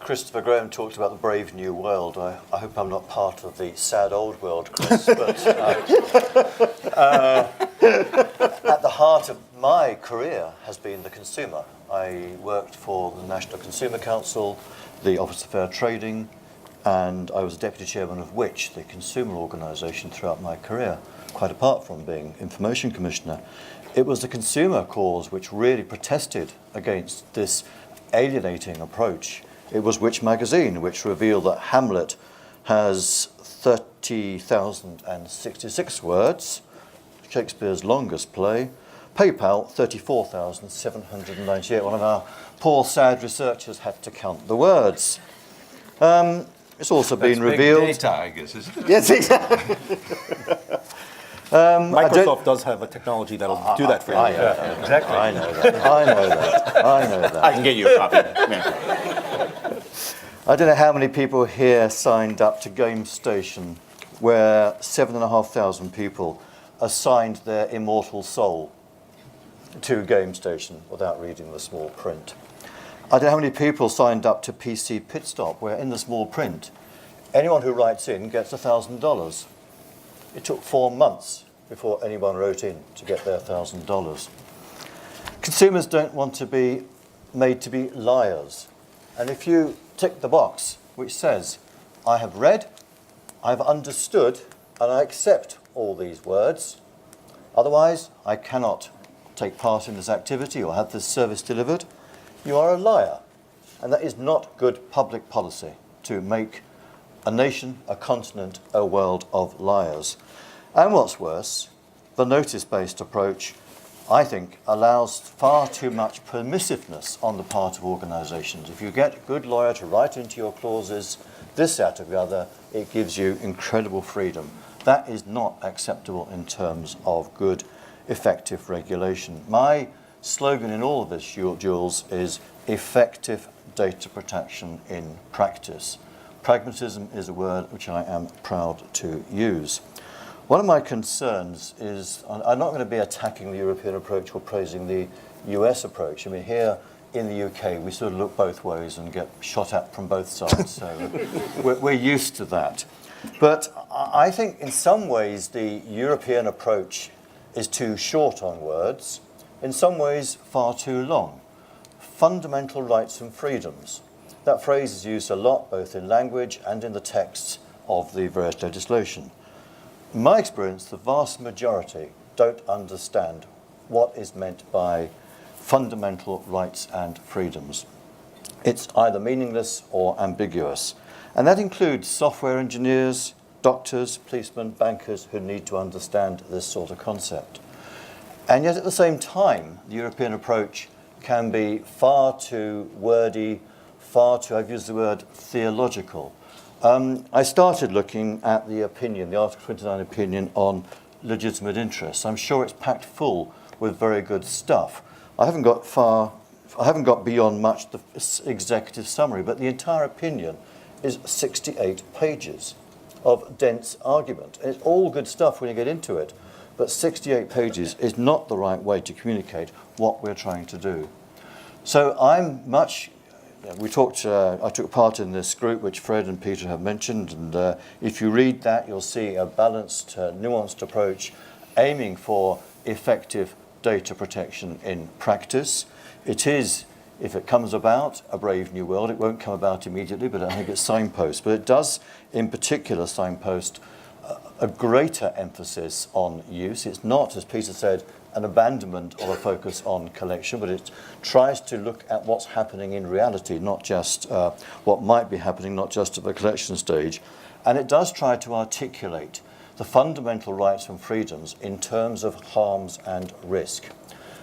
Christopher Graham talked about the brave new world. I hope I'm not part of the sad old world, Chris. But at the heart of my career has been the consumer. I worked for the National Consumer Council, the Office of Fair Trading, and I was deputy chairman of which, the consumer organisation, throughout my career, quite apart from being information commissioner. It was the consumer cause which really protested against this alienating approach. It was Which magazine which revealed that Hamlet has 30,066 words, Shakespeare's longest play, PayPal 34,798. One of our poor sad researchers had to count the words. It's also been revealed. Big data, I guess, isn't it? Yes, exactly. Microsoft does have a technology that'll do that for you. Exactly. I know that. I can get you a copy. Yeah. I don't know how many people here signed up to GameStation, where 7,500 people assigned their immortal soul to GameStation without reading the small print. I don't know how many people signed up to PC Pitstop, where in the small print, anyone who writes in gets $1,000. It took 4 months before anyone wrote in to get their $1,000. Consumers don't want to be made to be liars. And if you tick the box which says, I have read, I've understood, and I accept all these words, otherwise I cannot take part in this activity or have this service delivered, you are a liar. And that is not good public policy to make a nation, a continent, a world of liars. And what's worse, the notice-based approach, I think, allows far too much permissiveness on the part of organisations. If you get a good lawyer to write into your clauses this, that, or the other, it gives you incredible freedom. That is not acceptable in terms of good, effective regulation. My slogan in all of this, Jules, is effective data protection in practice. Pragmatism is a word which I am proud to use. One of my concerns is, I'm not going to be attacking the European approach or praising the US approach. I mean, here in the UK, we sort of look both ways and get shot at from both sides, so we're used to that. But I think in some ways the European approach is too short on words, in some ways far too long. Fundamental rights and freedoms. That phrase is used a lot, both in language and in the texts of the various legislation. In my experience, the vast majority don't understand what is meant by fundamental rights and freedoms. It's either meaningless or ambiguous. And that includes software engineers, doctors, policemen, bankers who need to understand this sort of concept. And yet at the same time, the European approach can be far too wordy, far too, I've used the word, theological. I started looking at the opinion, the Article 29 opinion on legitimate interests. I'm sure it's packed full with very good stuff. I haven't got beyond much the executive summary, but the entire opinion is 68 pages of dense argument. And it's all good stuff when you get into it, but 68 pages is not the right way to communicate what we're trying to do. So I took part in this group which Fred and Peter have mentioned, and if you read that, you'll see a balanced, nuanced approach aiming for effective data protection in practice. It is, if it comes about, a brave new world. It won't come about immediately, but I think it's signpost. But it does, in particular, signpost a greater emphasis on use. It's not, as Peter said, an abandonment of a focus on collection, but it tries to look at what's happening in reality, not just what might be happening, not just at the collection stage. And it does try to articulate the fundamental rights and freedoms in terms of harms and risk.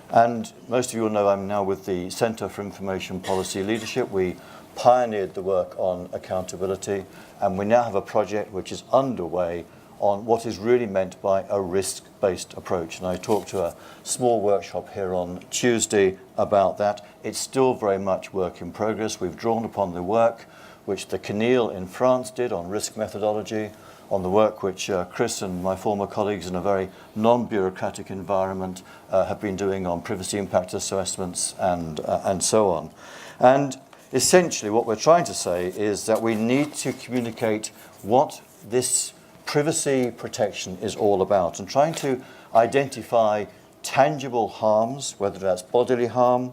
And most of you will know I'm now with the Centre for Information Policy Leadership. We pioneered the work on accountability, and we now have a project which is underway on what is really meant by a risk-based approach. And I talked to a small workshop here on Tuesday about that. It's still very much work in progress. We've drawn upon the work which the CNIL in France did on risk methodology, on the work which Chris and my former colleagues in a very non-bureaucratic environment have been doing on privacy impact assessments and so on. And essentially what we're trying to say is that we need to communicate what this privacy protection is all about, and trying to identify tangible harms, whether that's bodily harm,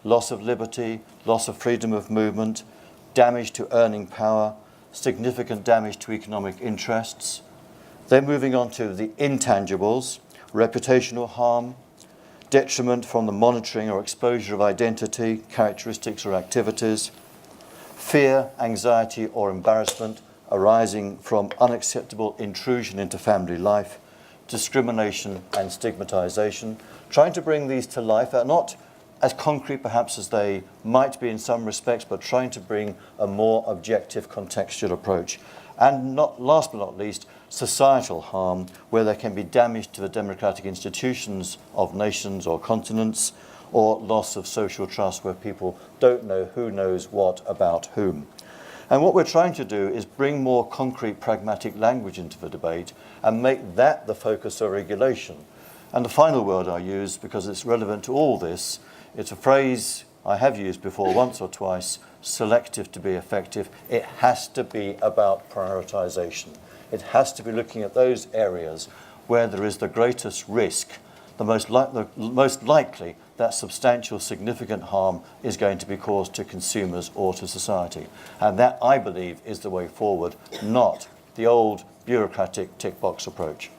loss of liberty, loss of freedom of movement, damage to earning power, significant damage to economic interests. Then moving on to the intangibles, reputational harm, detriment from the monitoring or exposure of identity, characteristics or activities, fear, anxiety or embarrassment arising from unacceptable intrusion into family life, discrimination and stigmatization, trying to bring these to life, not as concrete perhaps as they might be in some respects, but trying to bring a more objective contextual approach. And not last but not least, societal harm, where there can be damage to the democratic institutions of nations or continents, or loss of social trust where people don't know who knows what about whom. And what we're trying to do is bring more concrete, pragmatic language into the debate and make that the focus of regulation. And the final word I use, because it's relevant to all this, it's a phrase I have used before once or twice: selective to be effective. It has to be about prioritization. It has to be looking at those areas where there is the greatest risk, the most likely that substantial, significant harm is going to be caused to consumers or to society. And that, I believe, is the way forward, not the old bureaucratic tick box approach.